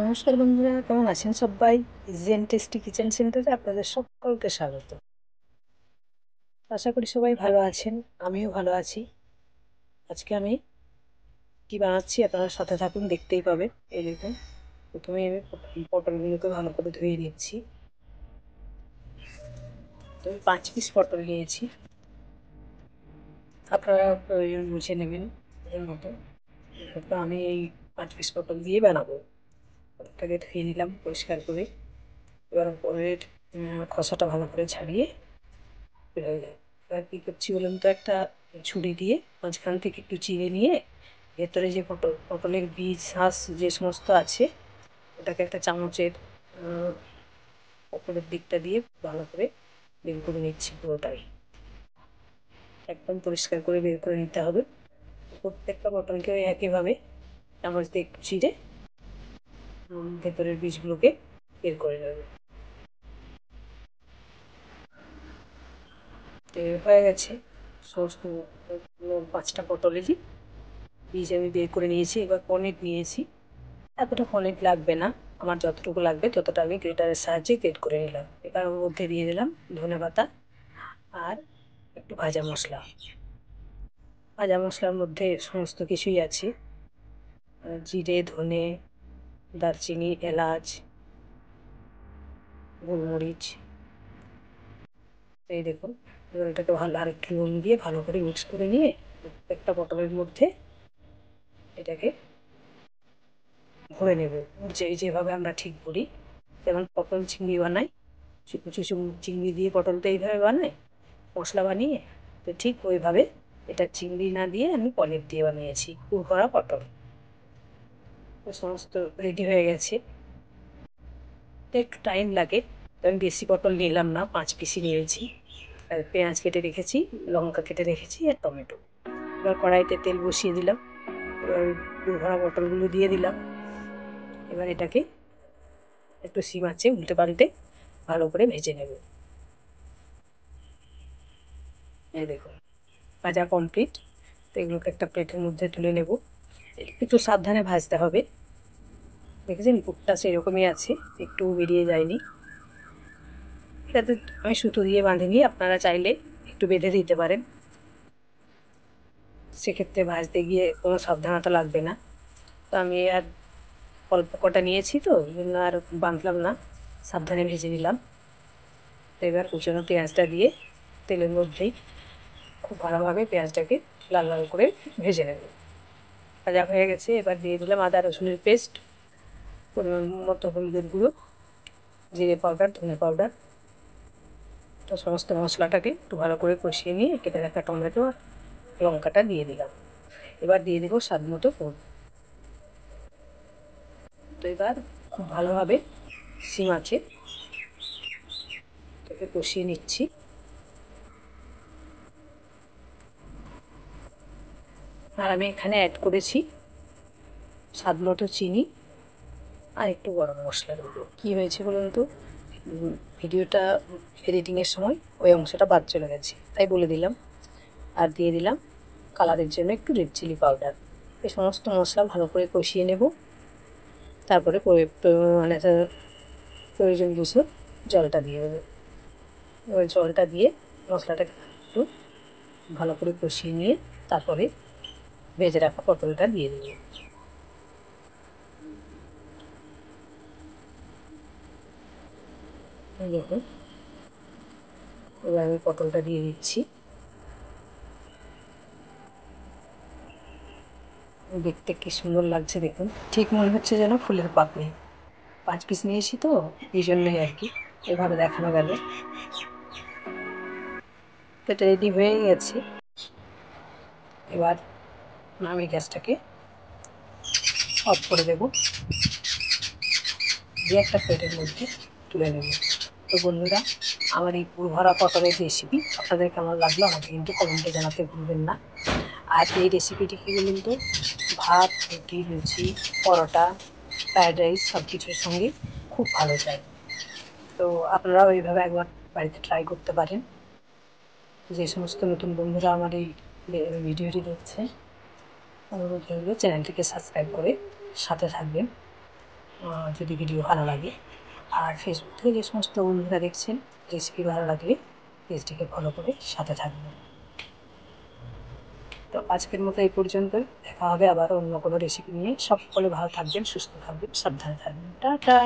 নমস্কার বন্ধুরা, কেমন আছেন সবাই? জেন টেস্টি কিচেন সেন্টারে আপনাদের সকলকে স্বাগত। আশা করি সবাই ভালো আছেন, আমিও ভালো আছি। আজকে আমি কি বানাচ্ছি আপনারা সাথে থাকুন, দেখতেই পাবেন। এই দেখুন, প্রথমে আমি পটলগুলোকে ভালো করে ধুয়ে নিচ্ছি। তো আমি 5 পিস পটল নিয়েছি, আপনারা প্রয়োজন বুঝে নেবেন এর মতো। তো আমি এই 5 পিস পটল দিয়ে বানাবো। পটলটাকে ধুয়ে নিলাম পরিষ্কার করে। এবার পরের খোসাটা ভালো করে ছাড়িয়ে এবার কী করছি বলুন তো, একটা ছুরি দিয়ে মাঝখান থেকে একটু চিড়ে নিয়ে ভেতরে যে পটলের বীজ শাঁস যে সমস্ত আছে ওটাকে একটা চামচের ওপরের দিকটা দিয়ে ভালো করে বের করে নিচ্ছি পুরোটাই। একদম পরিষ্কার করে বের করে নিতে হবে। প্রত্যেকটা পটলকে একইভাবে চামচ দিয়ে একটু চিড়ে ভেতরের বীজগুলোকে বের করে নেবে। তো হয়ে গেছে সমস্ত 5টা পটলেরই বীজ আমি বের করে নিয়েছি। এবার পনির নিয়েছি, এতটা পনির লাগবে না, আমার যতটুকু লাগবে ততটা আমি গ্রেটারের সাহায্যে গ্রেট করে নিলাম। এবার ওর মধ্যে দিয়ে দিলাম ধনেপাতা আর একটু ভাজা মশলা। ভাজা মশলার মধ্যে সমস্ত কিছুই আছে, জিরে, ধনে, দারচিনি, এলাচ, গোলমরিচ। এই দেখুন, এবার এটাকে ভালো আর একটু নুন দিয়ে ভালো করে মিক্স করে নিয়ে একটা পটলের মধ্যে এটাকে ভরে নেব। যেভাবে আমরা ঠিক করি, যেমন পটল চিংড়ি বানাই, কিছু চিংড়ি দিয়ে পটল তো এইভাবে বানাই মশলা বানিয়ে, তো ঠিক ওইভাবে এটা চিংড়ি না দিয়ে আমি পনির দিয়ে বানিয়েছি পুর করা পটল। তো সমস্ত রেডি হয়ে গেছে। তো একটু টাইম লাগে, তো আমি বেশি পটল নিলাম না, 5 পিসই নিয়েছি। আর পেঁয়াজ কেটে রেখেছি, লঙ্কা কেটে রেখেছি আর টমেটো। এবার কড়াইতে তেল বসিয়ে দিলাম, এবার পুর ভরা পটলগুলো দিয়ে দিলাম। এবার এটাকে একটু সিম আঁচে উল্টে পাল্টে ভালো করে ভেজে নেব। এই দেখুন, ভাজা কমপ্লিট। তো এগুলোকে একটা প্লেটের মধ্যে তুলে নেব। একটু সাবধানে ভাজতে হবে, দেখেছেন পুরটা সেরকমই আছে, একটু বেরিয়ে যায়নি। এটাতে আমি সুতো দিয়ে বাঁধিনি, আপনারা চাইলে একটু বেঁধে দিতে পারেন, সেক্ষেত্রে ভাজতে গিয়ে কোনো সাবধানতা লাগবে না। তো আমি আর অল্প কটা নিয়েছি, তো ওই জন্য আর বাঁধলাম না, সাবধানে ভেজে নিলাম। তো এবার কুচানো পেঁয়াজটা দিয়ে তেলের মধ্যেই খুব ভালোভাবে পেঁয়াজটাকে লাল লাল করে ভেজে নেব। ভাজা হয়ে গেছে, এবার দিয়ে দিলাম আদা রসুনের পেস্ট, পরিমাণ মতো হলুদের গুঁড়ো, জিরে পাউডার, ধনে পাউডার। তো সমস্ত মশলাটাকে একটু ভালো করে কষিয়ে নিয়ে কেটে রাখা টমেটো আর লঙ্কাটা দিয়ে দিলাম। এবার দিয়ে দেবো স্বাদ মতো নুন। তো এবার খুব ভালোভাবে সিম আঁচে এটাকে কষিয়ে নিচ্ছি। আর আমি এখানে অ্যাড করেছি স্বাদ মতো চিনি আর একটু গরম মশলার গুঁড়ো। কী হয়েছে বলুন তো, ভিডিওটা এডিটিংয়ের সময় ওই অংশটা বাদ চলে গেছে, তাই বলে দিলাম। আর দিয়ে দিলাম কালারের জন্য একটু রেড চিলি পাউডার। এই সমস্ত মশলা ভালো করে কষিয়ে নেব। তারপরে মানে প্রয়োজন বুঝে জলটা দিয়ে দেবে। এবার জলটা দিয়ে মশলাটাকে একটু ভালো করে কষিয়ে নিয়ে তারপরে ভেজে রাখা পটলটা দিয়ে দেবো। দেখুন, এবার আমি পটলটা দিয়ে দিচ্ছি। দেখতে কি সুন্দর লাগছে দেখুন, ঠিক মনে হচ্ছে যেন ফুলের পাপড়ি। 5 পিস নিয়েছি তো এই জন্যই আর কি এভাবে দেখানো গেল। এটা রেডি হয়ে গেছে। এবার আমি গ্যাসটাকে অফ করে দেবো, দিয়ে একটা প্লেটের মধ্যে তুলে নেব। তো বন্ধুরা, আমার এই পুর ভরা পটলের রেসিপি আপনাদের কেমন লাগলো আমাকে কিন্তু কমেন্টে জানাতে ভুলবেন না। আর এই রেসিপিটি কী বলুন তো, ভাত, রুটি, লুচি, পরোটা, ফ্রায়েড রাইস সব কিছুর সঙ্গে খুব ভালো যায়। তো আপনারাও এইভাবে একবার বাড়িতে ট্রাই করতে পারেন। যে সমস্ত নতুন বন্ধুরা আমার এই ভিডিওটি দেখছে, অনুরোধ রইল চ্যানেলটিকে সাবস্ক্রাইব করে সাথে থাকবেন। যদি ভিডিও ভালো লাগে। আর ফেসবুক থেকে যে সমস্ত বন্ধুরা দেখছেন, রেসিপি ভালো লাগলে পেজটিকে ফলো করে সাথে থাকবেন। তো আজকের মতো এই পর্যন্তই। দেখা হবে আবার অন্য কোনো রেসিপি নিয়ে। সকলে ভালো থাকবেন, সুস্থ থাকবেন, সাবধানে থাকবেন। টাটা।